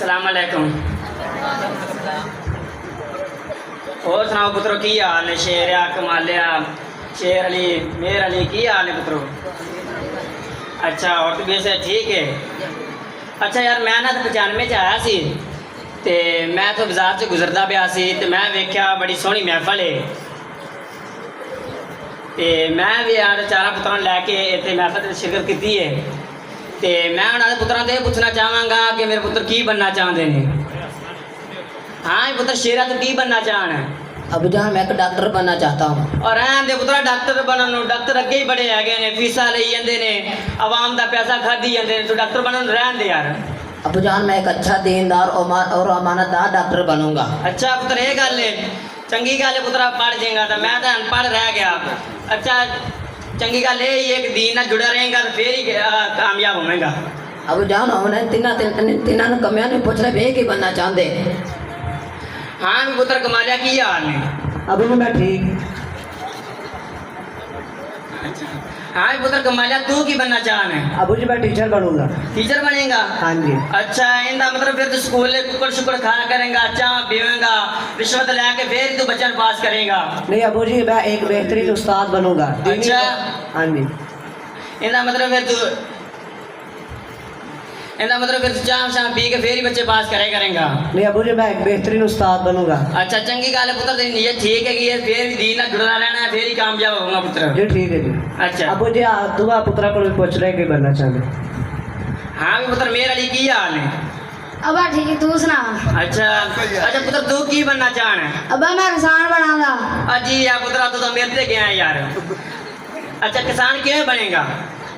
السلام علیکم. اور سناؤ پترو کی حال ہے؟ شیریا کمالیا شیر علی میر علی کی حال ہے پترو؟ اچھا اور تو سے ٹھیک ہے. اچھا یار میں نا 95 ਚ ਆਇਆ ਸੀ ਤੇ ਮੈਂ ਤੋਂ ਬਾਜ਼ਾਰ 'ਚ ਗੁਜ਼ਰਦਾ ਪਿਆ ਸੀ ਤੇ ਮੈਂ ਵੇਖਿਆ ਬੜੀ ਸੋਹਣੀ ਮਹਿਫਲ ਹੈ ਤੇ ਮੈਂ ਵੀ ਯਾਰ ਚਾਰਾਂ ਪੁੱਤਰਾਂ ਨੂੰ ਲੈ ਕੇ ਇੱਥੇ ਮਹਿਫਲ 'ਚ ਸ਼ਿਰਕਤ ਕੀਤੀ ਹੈ ਤੇ ਮੈਂ ਉਹਨਾਂ ਦੇ ਪੁੱਤਰਾਂ ਤੋਂ ਇਹ ਪੁੱਛਣਾ ਚਾਹਾਂਗਾ ਕਿ ਮੇਰੇ ਪੁੱਤਰ ਕੀ ਬਣਨਾ ਚਾਹੁੰਦੇ ਨੇ. ہاں پتر شیرا تو کی بننا چاہنا ہے؟ ابو جان میں ایک ڈاکٹر بننا چاہتا ہوں. اور رہن دے پترا ڈاکٹر بنن ڈاکٹر اگے ہی بڑے ہے نے فیساں لئی جاندے نے عوام دا پیسہ کھادی جاندے نے تو ڈاکٹر بنن رہن دے یار. ابو جان میں ایک اچھا دیندار اور امانت دار ڈاکٹر بنوں گا. اچھا پتر یہ گل ہے چنگی گل ہے پترا پڑھ جائے گا تو میں تو ان پڑھ رہ گیا. اچھا چنگی گل یہ کہ دین نال جڑا رہے گا تو پھر ہی کامیاب ہوے گا. ابو جان انہیں تینوں کمیاں نے پوچھنا بھی کی بننا چاہتے. ہاں بھی پتر کمالیا کی حال ہے؟ ابو میں ٹھیک. ہاں بھی پتر کمالیا تو کی بننا چاہنا ہے؟ ابو جی میں ٹیچر بنوں گا. ٹیچر بنے گا؟ ہاں جی. اچھا اندا مطلب پھر تو اسکول ککڑ شکڑ کھایا کریں گا چاہ پیویں گا رشوت لے کے پھر تو بچن پاس کریں گا. نہیں ابو جی میں ایک بہترین استاد بنوں گا. اچھا ہاں جی. اندا مطلب پھر تو چاہ شام پی کے پھر ہی بچے پاس کریں گا. نہیں ابو جی میں ایک بہترین استاد بنوں گا. اچھا چنگی گل ہے پتر تیری نیت ٹھیک ہے کہ پھر بھی دین نال جڑنا رہنا ہے پھر ہی کامیاب ہوگا پتر. جی ٹھیک ہے جی. اچھا ابو جی دعا پترا کو پوچھ رہے کہ بننا چاہتے. ہاں بھی پتر میرے علی کی حال ہے؟ ابا ٹھیک تو سنا. اچھا اچھا پتر تو کی بننا چاہنا ہے؟ ابا میں کسان بنا گا. جی یا پترا تو میرے سے گیا ہے یار. اچھا کسان کیوں بنے گا؟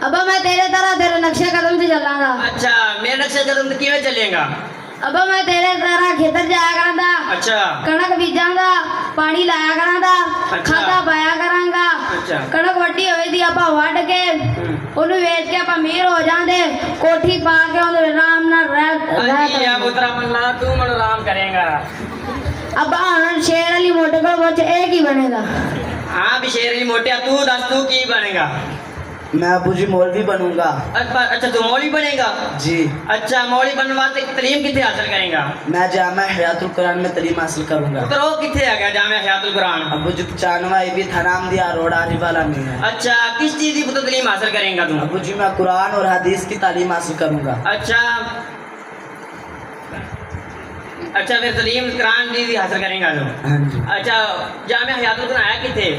ابا میں تیرے طرح تیرے نقشے قدم سے چلاں گا. اچھا میرے نقشے قدم سے کیوں چلے گا؟ ابا میں تیرے طرح کھیتر جایا کراں گا. اچھا کنک بیجاں گا پانی لایا کراں گا کھادا پایا کراں گا. اچھا کنک وڈی ہوئی دی اپا وڈ کے اونوں ویچ کے اپا امیر ہو جاندے کوٹھی پا کے اون آرام نال رہ یا پترا ملا تو من آرام کرے گا. ابا ہن شیر علی موٹے کو پوچھ اے کی بنے گا؟ ہاں بھی شیر علی موٹیا تو دس تو کی بنے گا؟ میں ابو جی مولوی بنوں گا. اچھا تو مولوی بنے گا؟ جی. اچھا مولوی بننے واسطے تعلیم کتنے حاصل کریں گا؟ میں جامعہ حیات القرآن میں تعلیم حاصل کروں گا. پتر وہ کتنے ہے گیا جامعہ حیات القرآن؟ ابو جی 95 بھی تھنام دیا روڈ آری والا میں ہے. اچھا کس چیز کی پتر تعلیم حاصل کریں گا تم؟ ابو جی میں قرآن اور حدیث کی تعلیم حاصل کروں گا. اچھا اچھا پھر تعلیم قرآن کی حاصل کریں گا تم؟ ہاں جی. اچھا جامعہ حیات القرآن ہے کتنے؟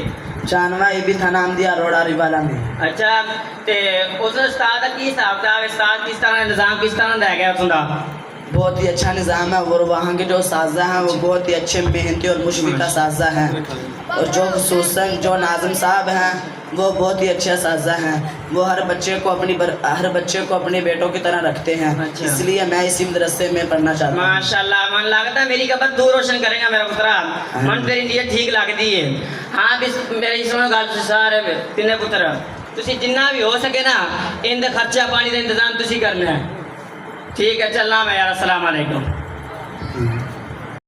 95 بھی تھنام دیا روڈ آری والا میں. اچھا تے اس استاد کا کی حساب کتاب ہے؟ استاد کس طرح نظام کس طرح رہ گیا اس کا؟ بہت ہی اچھا نظام ہے اور وہاں کے جو اساتذہ ہیں وہ بہت ہی اچھے محنتی اور مشفق اساتذہ ہیں اور جو خصوصاً جو ناظم صاحب ہیں وہ بہت ہی اچھے اساتذہ ہیں. وہ ہر بچے کو اپنے بیٹوں کی طرح رکھتے ہیں. اس لیے میں اسی مدرسے میں پڑھنا چاہتا ہوں. ماشاءاللہ من لگتا ہے میری قبر دور روشن کرے گا میرا پترا. من تیری نیت ٹھیک لگتی ہے. ہاں بھی میری سنو گل سارے تین پتر تسی جنہ بھی ہو سکے نا ان دے خرچہ پانی کا انتظام تسی کرنا ہے. ٹھیک ہے چلنا میں یار. السلام علیکم.